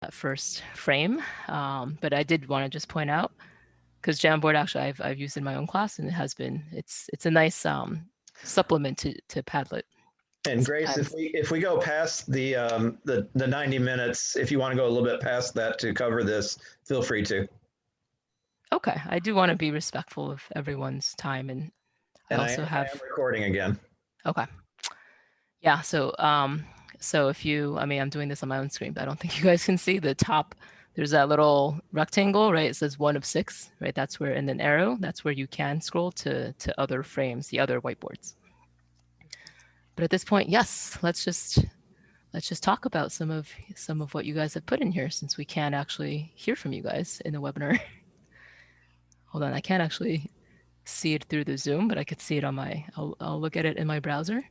that first frame. But I did want to just point out, because Jamboard actually I've used in my own class, and it has been, it's a nice supplement to Padlet. And Grace, if we go past the 90 minutes, if you want to go a little bit past that to cover this, feel free to. Okay, I do want to be respectful of everyone's time, and I also I am recording again. Okay. Yeah. So if you, I mean, I'm doing this on my own screen, but I don't think you guys can see the top. There's that little rectangle, right? It says 1 of 6, right? That's where, and then arrow, that's where you can scroll to other frames, the other whiteboards. But at this point, yes, let's just talk about some of what you guys have put in here, since we can't actually hear from you guys in the webinar. Hold on, I can't actually see it through the Zoom, but I could see it on my, I'll look at it in my browser.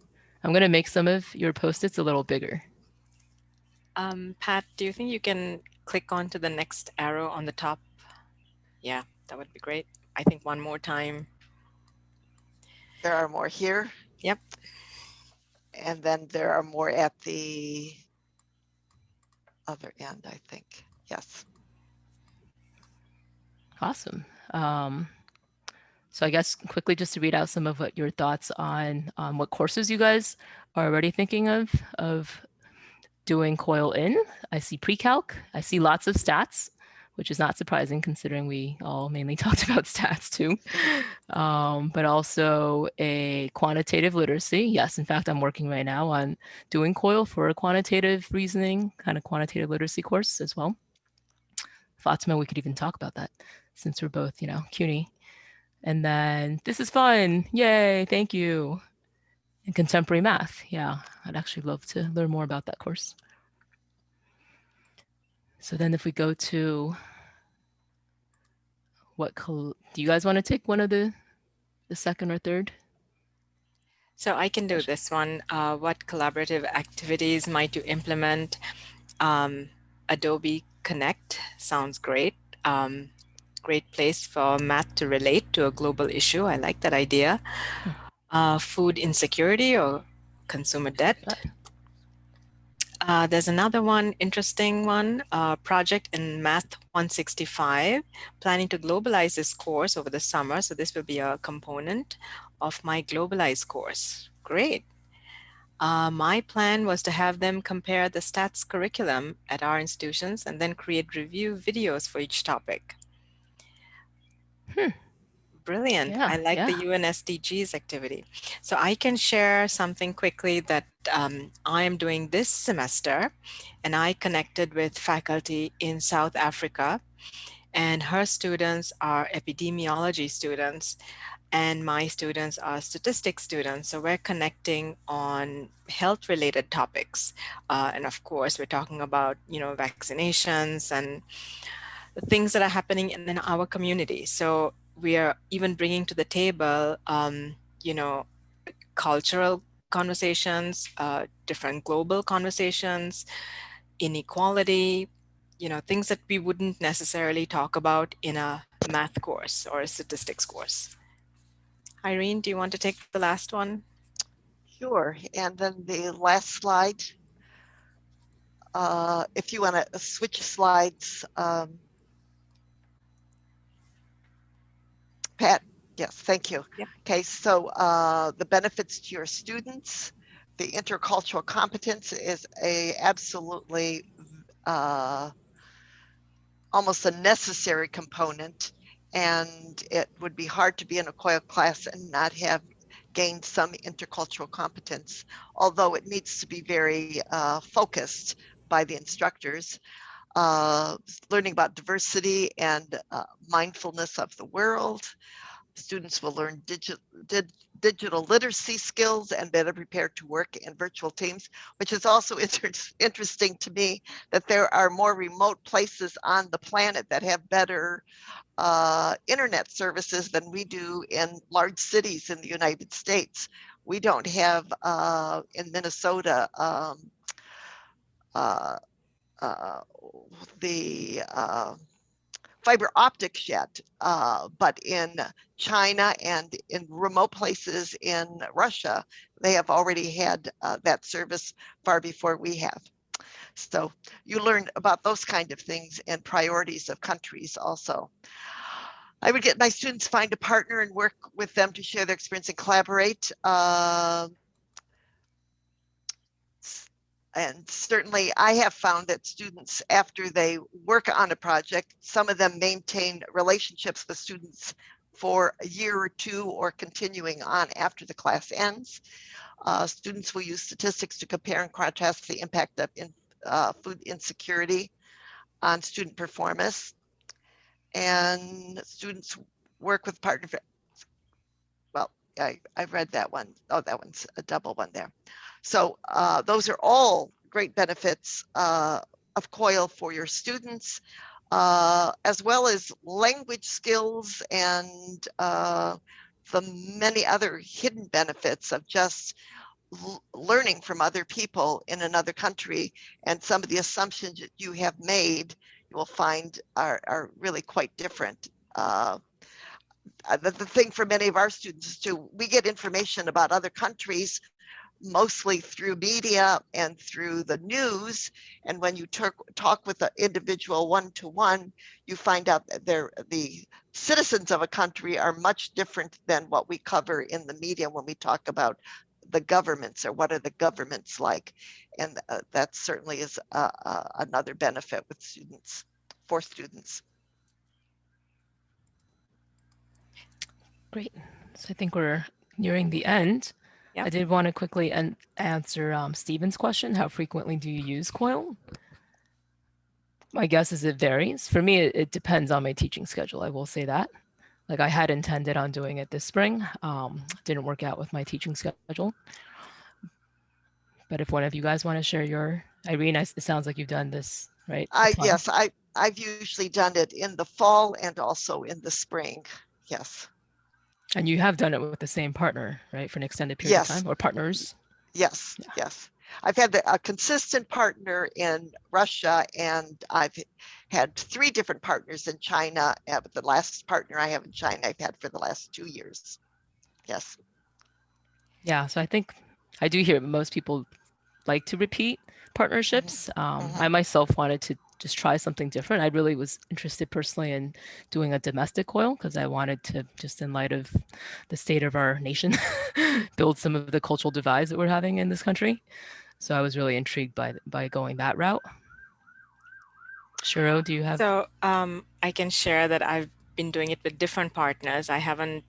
I'm going to make some of your post-its a little bigger. Pat, do you think you can click onto the next arrow on the top? Yeah, that would be great. I think one more time. There are more here. Yep. And then there are more at the other end, I think. Yes. Awesome. So I guess quickly, just to read out some of what your thoughts on what courses you guys are already thinking of doing Coil in. I see pre-calc. I see lots of stats, which is not surprising considering we all mainly talked about stats too. But also a quantitative literacy. Yes, in fact, I'm working right now on doing Coil for a quantitative reasoning, kind of quantitative literacy course as well. Fatima, we could even talk about that since we're both, you know, CUNY. And then this is fun. Yay, thank you. And contemporary math. Yeah, I'd actually love to learn more about that course. So then if we go to do you guys want to take one of the second or third? So I can do this one. What collaborative activities might you implement? Adobe Connect sounds great. Great place for math to relate to a global issue. I like that idea. Food insecurity or consumer debt. There's another one, interesting one, project in Math 165, planning to globalize this course over the summer. So this will be a component of my globalized course. Great. My plan was to have them compare the stats curriculum at our institutions and then create review videos for each topic. Brilliant. Yeah, I like the UN SDGs activity. So I can share something quickly that I am doing this semester, and I connected with faculty in South Africa, and her students are epidemiology students, and my students are statistics students. So we're connecting on health-related topics. And of course, we're talking about, you know, vaccinations and the things that are happening in our community. So we are even bringing to the table, you know, cultural conversations, different global conversations, inequality, you know, things that we wouldn't necessarily talk about in a math course or a statistics course. Irene, do you want to take the last one? Sure. And then the last slide, if you want to switch slides, Pat, yes, thank you. Yep. Okay, so the benefits to your students, the intercultural competence is absolutely almost a necessary component, and it would be hard to be in a Coil class and not have gained some intercultural competence, although it needs to be very focused by the instructors. Learning about diversity and mindfulness of the world. Students will learn digital literacy skills and better prepared to work in virtual teams, which is also interesting to me that there are more remote places on the planet that have better internet services than we do in large cities in the United States. We don't have in Minnesota the fiber optics yet, but in China and in remote places in Russia, they have already had that service far before we have. So you learn about those kind of things and priorities of countries also. I would get my students find a partner and work with them to share their experience and collaborate. And certainly I have found that students, after they work on a project, some of them maintain relationships with students for a year or two or continuing on after the class ends. Students will use statistics to compare and contrast the impact of food insecurity on student performance. And students work with partners. Well, I've read that one. Oh, that one's a double one there. So those are all great benefits of COIL for your students, as well as language skills and the many other hidden benefits of just learning from other people in another country, and some of the assumptions that you have made you will find are really quite different. The thing for many of our students is too, we get information about other countries mostly through media and through the news. And when you talk with an individual one-to-one, you find out that the citizens of a country are much different than what we cover in the media when we talk about the governments or what are the governments like. And that certainly is another benefit with students, for students. Great. So I think we're nearing the end. Yep. I did want to quickly answer Stephen's question. How frequently do you use COIL? My guess is it varies. For me, it depends on my teaching schedule. I will say that. Like I had intended on doing it this spring. Didn't work out with my teaching schedule. But if one of you guys want to share your, Irene, it sounds like you've done this, right? Yes, I've usually done it in the fall and also in the spring. Yes. And you have done it with the same partner, right, for an extended period of time, or partners? Yes, yeah. Yes. I've had a consistent partner in Russia, and I've had 3 different partners in China. But the last partner I have in China, I've had for the last 2 years. Yes. Yeah, so I think I do hear most people like to repeat partnerships. I myself wanted to just try something different. I really was interested personally in doing a domestic COIL because I wanted to, just in light of the state of our nation, build some of the cultural divides that we're having in this country. So I was really intrigued by going that route. Shiro, do you have? So I can share that I've been doing it with different partners. I haven't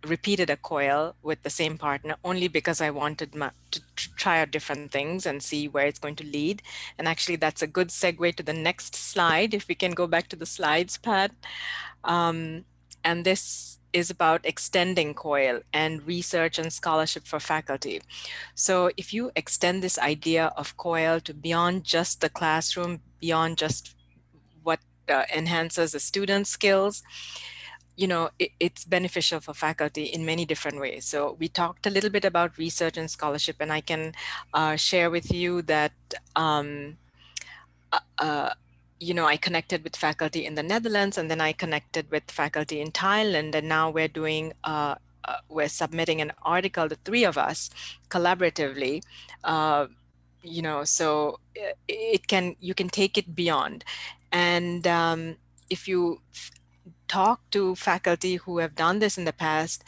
repeated a COIL with the same partner only because I wanted to try out different things and see where it's going to lead. And actually that's a good segue to the next slide. If we can go back to the slides, Pat. And this is about extending COIL and research and scholarship for faculty. So if you extend this idea of COIL to beyond just the classroom, beyond just what enhances the student skills, you know, it's beneficial for faculty in many different ways. So we talked a little bit about research and scholarship, and I can share with you that you know, I connected with faculty in the Netherlands, and then I connected with faculty in Thailand, and now we're doing we're submitting an article, the 3 of us, collaboratively. You know, so you can take it beyond. And if you talk to faculty who have done this in the past,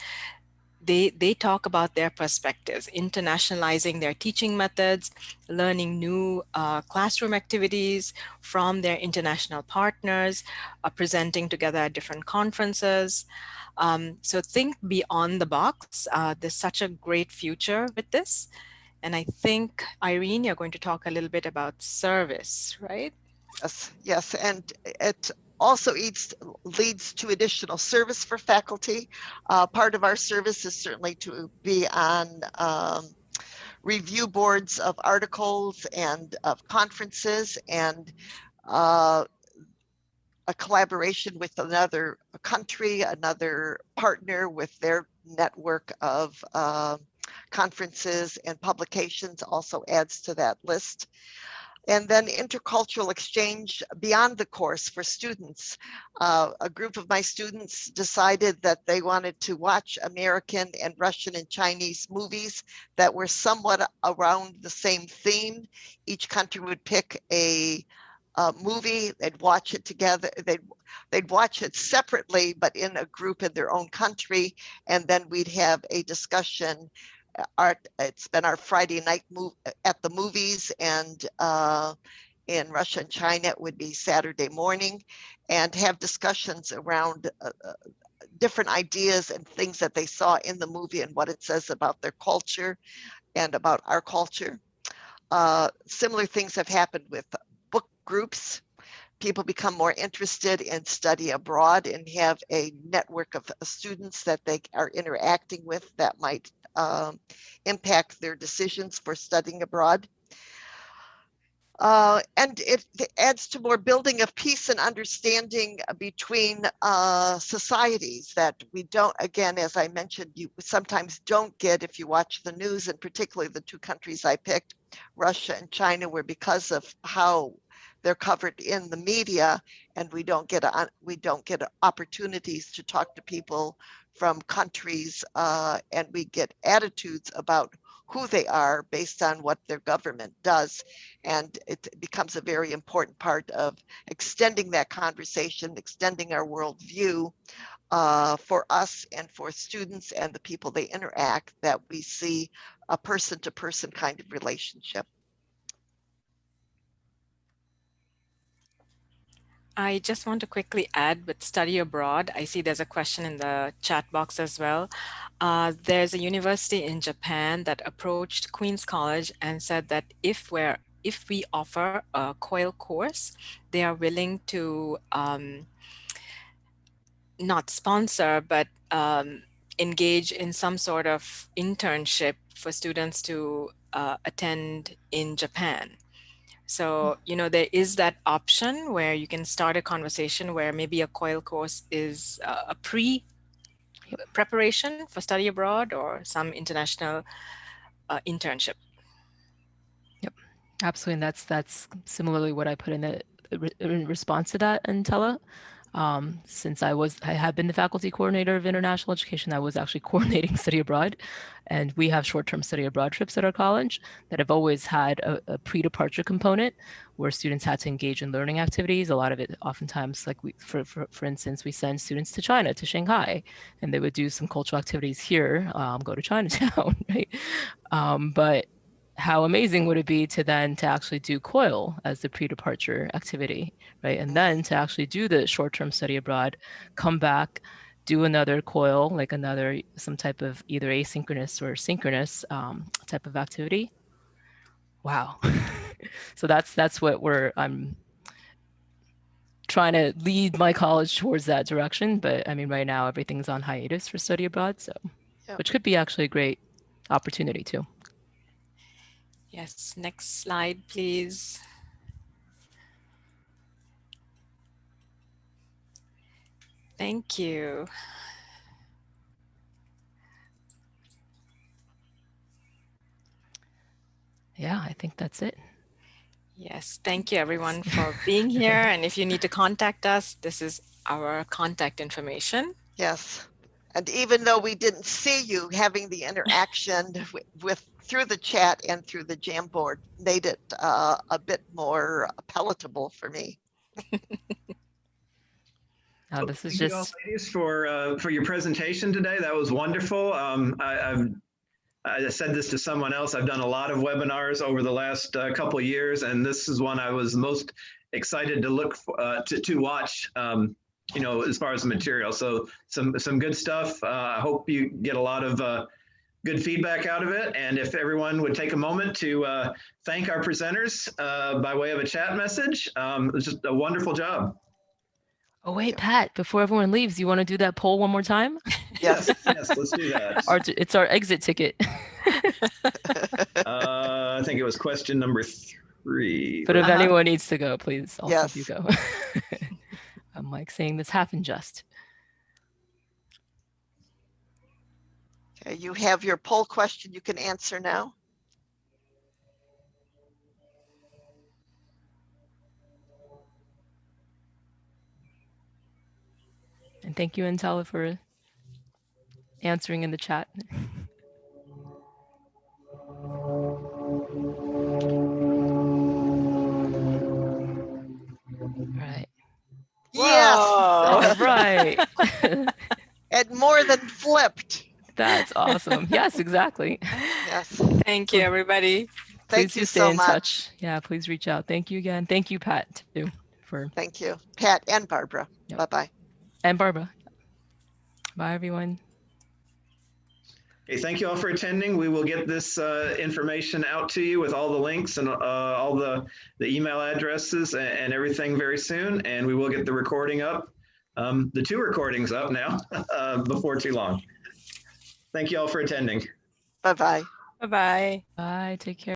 they talk about their perspectives, internationalizing their teaching methods, learning new classroom activities from their international partners, presenting together at different conferences. So think beyond the box. There's such a great future with this. And I think, Irene, you're going to talk a little bit about service, right? Yes, yes. And it also leads to additional service for faculty. Part of our service is certainly to be on review boards of articles and of conferences, and a collaboration with another country, another partner with their network of conferences and publications also adds to that list. And then intercultural exchange beyond the course for students. A group of my students decided that they wanted to watch American and Russian and Chinese movies that were somewhat around the same theme. Each country would pick a movie, they'd watch it together, they'd watch it separately, but in a group in their own country, and then we'd have a discussion. It's been our Friday night at the movies, and in Russia and China it would be Saturday morning, and have discussions around different ideas and things that they saw in the movie and what it says about their culture and about our culture. Similar things have happened with book groups. People become more interested in study abroad and have a network of students that they are interacting with that might impact their decisions for studying abroad. And it adds to more building of peace and understanding between societies that we don't, again, as I mentioned, you sometimes don't get if you watch the news, and particularly the two countries I picked, Russia and China, where because of how they're covered in the media, and we don't get opportunities to talk to people from countries, and we get attitudes about who they are based on what their government does. And it becomes a very important part of extending that conversation, extending our worldview for us and for students and the people they interact, that we see a person-to-person kind of relationship. I just want to quickly add with study abroad. I see there's a question in the chat box as well. There's a university in Japan that approached Queen's College and said that if we offer a Coil course, they are willing to not sponsor, but engage in some sort of internship for students to attend in Japan. So, you know, there is that option where you can start a conversation where maybe a Coil course is a preparation for study abroad or some international internship. Yep, absolutely. And that's similarly what I put in response to that, Antella. Since I have been the faculty coordinator of international education, I was actually coordinating study abroad, and we have short-term study abroad trips at our college that have always had a pre-departure component where students had to engage in learning activities. A lot of it, oftentimes, like for instance, we send students to China, to Shanghai, and they would do some cultural activities here, go to Chinatown, right? But how amazing would it be to actually do Coil as the pre-departure activity, right? And then to actually do the short-term study abroad, come back, do another Coil, like some type of either asynchronous or synchronous type of activity. Wow. So that's what I'm trying to lead my college towards that direction. But I mean, right now everything's on hiatus for study abroad, so which could be actually a great opportunity too. Yes, next slide, please. Thank you. Yeah, I think that's it. Yes, thank you everyone for being here. And if you need to contact us, this is our contact information. Yes. And even though we didn't see you, having the interaction through the chat and through the Jamboard made it a bit more palatable for me. Well, This is thank you all, just ladies, for your presentation today. That was wonderful. I said this to someone else. I've done a lot of webinars over the last couple of years, and this is one I was most excited to look for, to watch. You know, as far as the material. So some good stuff. I hope you get a lot of good feedback out of it. And if everyone would take a moment to thank our presenters by way of a chat message, it was just a wonderful job. Oh wait, Pat, before everyone leaves, you want to do that poll one more time? Yes. Yes, let's do that. It's our exit ticket. I think it was question number 3. But if anyone needs to go, please also do Yes. go. I'm like saying this half and just. Okay, you have your poll question you can answer now. And thank you, Intella, for answering in the chat. All right. Yes. All right. And more than flipped. That's awesome. Yes, exactly. Yes. Thank you, everybody. Thank Please you do stay so in much. touch. Yeah, please reach out. Thank you again. Thank you, Pat, too, for. Thank you, Pat and Barbara. Yep. Bye-bye. And Barbara. Bye, everyone. Okay, thank you all for attending. We will get this information out to you with all the links and all the email addresses and everything very soon. And we will get the recording up, the 2 recordings up now before too long. Thank you all for attending. Bye-bye. Bye-bye. Bye. Take care.